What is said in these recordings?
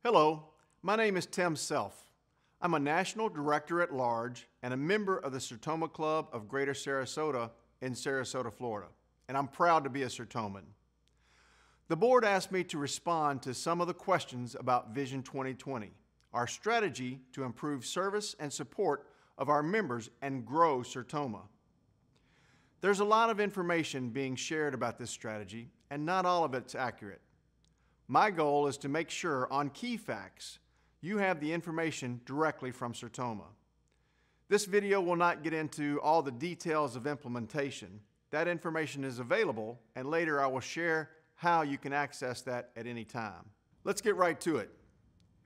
Hello, my name is Tim Self. I'm a National Director at Large and a member of the Sertoma Club of Greater Sarasota in Sarasota, Florida, and I'm proud to be a Sertoman. The board asked me to respond to some of the questions about Vision 2020, our strategy to improve service and support of our members and grow Sertoma. There's a lot of information being shared about this strategy, and not all of it's accurate. My goal is to make sure on key facts you have the information directly from Sertoma. This video will not get into all the details of implementation. That information is available, and later I will share how you can access that at any time. Let's get right to it.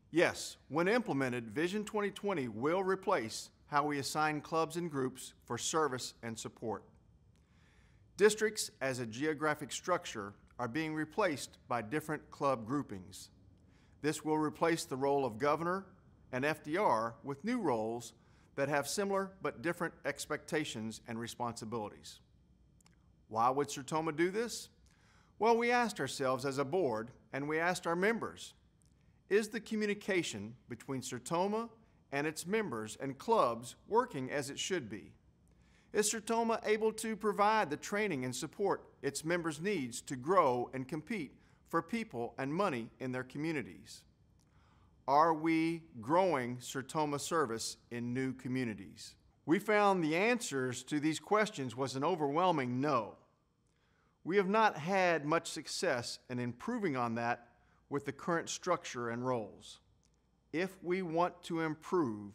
Yes, when implemented, Vision 2020 will replace how we assign clubs and groups for service and support. Districts as a geographic structure are being replaced by different club groupings. This will replace the role of governor and FDR with new roles that have similar but different expectations and responsibilities. Why would Sertoma do this? Well, we asked ourselves as a board, and we asked our members, is the communication between Sertoma and its members and clubs working as it should be? Is Sertoma able to provide the training and support its members' needs to grow and compete for people and money in their communities? Are we growing Sertoma service in new communities? We found the answers to these questions was an overwhelming no. We have not had much success in improving on that with the current structure and roles. If we want to improve,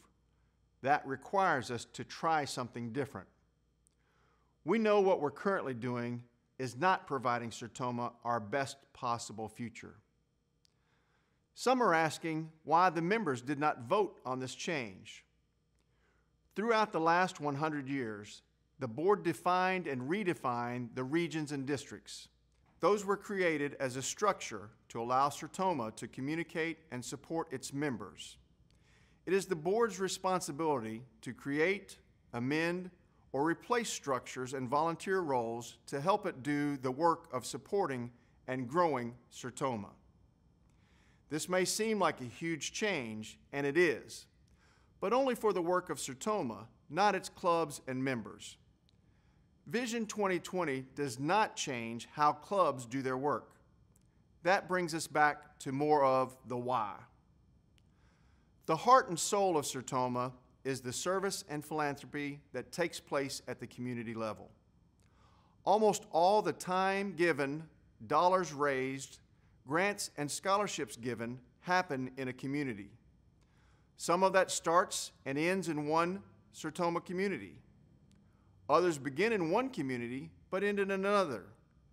that requires us to try something different. We know what we're currently doing is not providing Sertoma our best possible future. Some are asking why the members did not vote on this change. Throughout the last 100 years, the board defined and redefined the regions and districts. Those were created as a structure to allow Sertoma to communicate and support its members. It is the board's responsibility to create, amend, or replace structures and volunteer roles to help it do the work of supporting and growing Sertoma. This may seem like a huge change, and it is, but only for the work of Sertoma, not its clubs and members. Vision 2020 does not change how clubs do their work. That brings us back to more of the why. The heart and soul of Sertoma is the service and philanthropy that takes place at the community level. Almost all the time given, dollars raised, grants and scholarships given happen in a community. Some of that starts and ends in one Sertoma community. Others begin in one community but end in another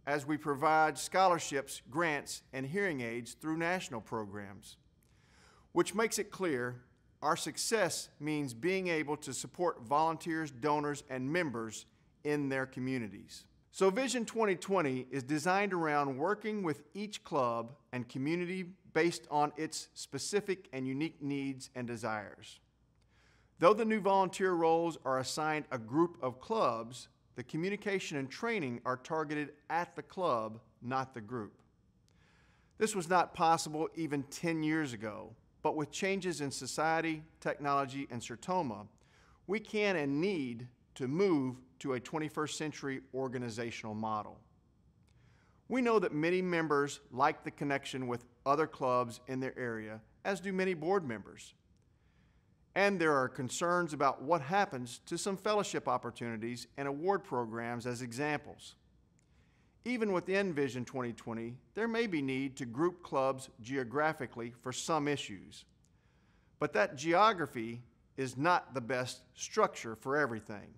as we provide scholarships, grants, and hearing aids through national programs, which makes it clear our success means being able to support volunteers, donors, and members in their communities. So Vision 2020 is designed around working with each club and community based on its specific and unique needs and desires. Though the new volunteer roles are assigned a group of clubs, the communication and training are targeted at the club, not the group. This was not possible even 10 years ago. But with changes in society, technology, and Sertoma, we can and need to move to a 21st century organizational model. We know that many members like the connection with other clubs in their area, as do many board members. And there are concerns about what happens to some fellowship opportunities and award programs as examples. Even within Vision 2020, there may be need to group clubs geographically for some issues. But that geography is not the best structure for everything.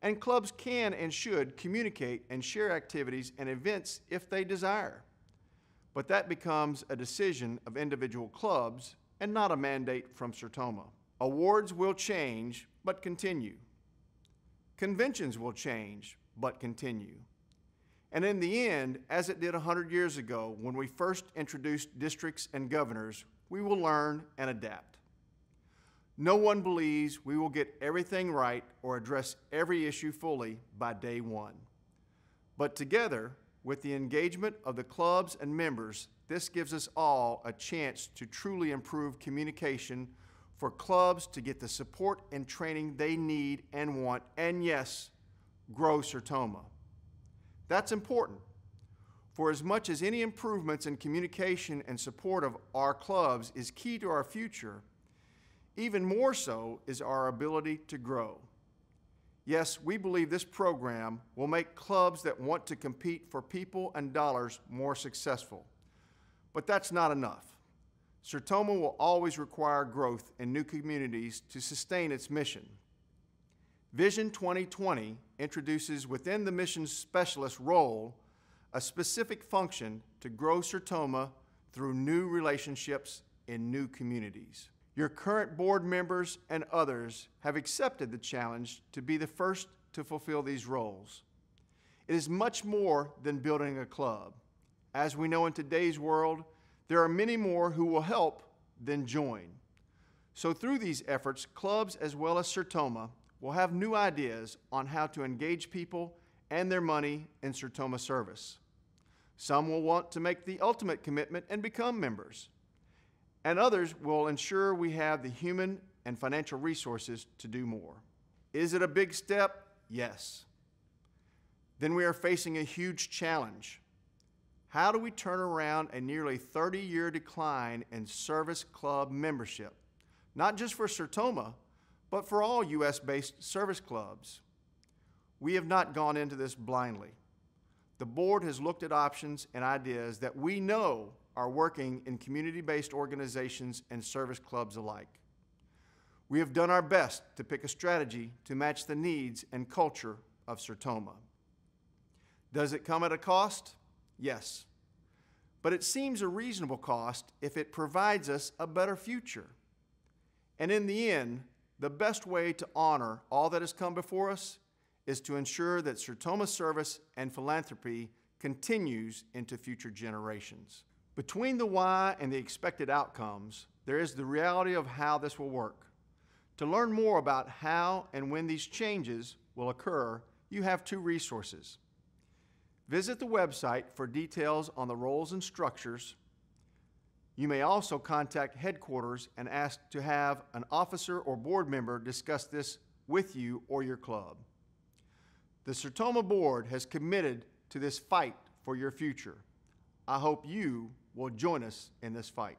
And clubs can and should communicate and share activities and events if they desire. But that becomes a decision of individual clubs and not a mandate from Sertoma. Awards will change, but continue. Conventions will change, but continue. And in the end, as it did 100 years ago when we first introduced districts and governors, we will learn and adapt. No one believes we will get everything right or address every issue fully by day one. But together, With the engagement of the clubs and members, this gives us all a chance to truly improve communication for clubs to get the support and training they need and want, and yes, grow Sertoma. That's important, for as much as any improvements in communication and support of our clubs is key to our future, even more so is our ability to grow. Yes, we believe this program will make clubs that want to compete for people and dollars more successful. But that's not enough. Sertoma will always require growth in new communities to sustain its mission. Vision 2020 introduces within the mission specialist role a specific function to grow Sertoma through new relationships in new communities. Your current board members and others have accepted the challenge to be the first to fulfill these roles. It is much more than building a club. As we know in today's world, there are many more who will help than join. So through these efforts, clubs as well as Sertoma will have new ideas on how to engage people and their money in Sertoma service. Some will want to make the ultimate commitment and become members, and others will ensure we have the human and financial resources to do more. Is it a big step? Yes. Then we are facing a huge challenge. How do we turn around a nearly 30-year decline in service club membership, not just for Sertoma, but for all U.S.-based service clubs? We have not gone into this blindly. The board has looked at options and ideas that we know are working in community-based organizations and service clubs alike. We have done our best to pick a strategy to match the needs and culture of Sertoma. Does it come at a cost? Yes. But it seems a reasonable cost if it provides us a better future. And in the end, the best way to honor all that has come before us is to ensure that Sertoma service and philanthropy continues into future generations. Between the why and the expected outcomes, there is the reality of how this will work. To learn more about how and when these changes will occur, you have two resources. Visit the website for details on the roles and structures. You may also contact headquarters and ask to have an officer or board member discuss this with you or your club. The Sertoma board has committed to this fight for your future. I hope you will join us in this fight.